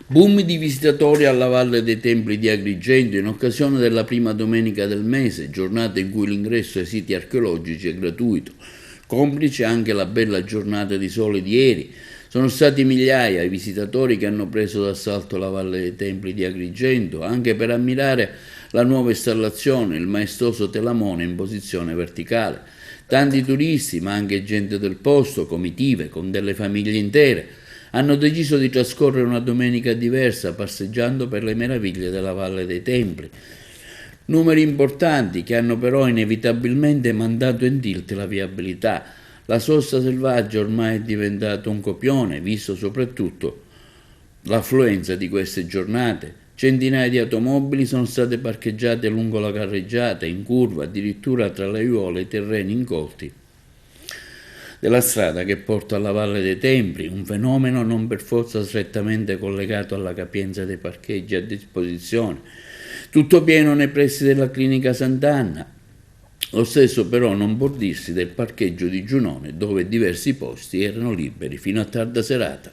Boom di visitatori alla Valle dei Templi di Agrigento in occasione della prima domenica del mese, giornata in cui l'ingresso ai siti archeologici è gratuito. Complice anche la bella giornata di sole di ieri. Sono stati migliaia i visitatori che hanno preso d'assalto la Valle dei Templi di Agrigento, anche per ammirare la nuova installazione, il maestoso telamone in posizione verticale. Tanti turisti, ma anche gente del posto, comitive con delle famiglie intere, hanno deciso di trascorrere una domenica diversa passeggiando per le meraviglie della Valle dei Templi. Numeri importanti che hanno però inevitabilmente mandato in tilt la viabilità. La sosta selvaggia ormai è diventato un copione, visto soprattutto l'affluenza di queste giornate. Centinaia di automobili sono state parcheggiate lungo la carreggiata, in curva, addirittura tra le aiuole e i terreni incolti della strada che porta alla Valle dei Templi, un fenomeno non per forza strettamente collegato alla capienza dei parcheggi a disposizione. Tutto pieno nei pressi della clinica Sant'Anna. Lo stesso però non può dirsi del parcheggio di Giunone, dove diversi posti erano liberi fino a tarda serata.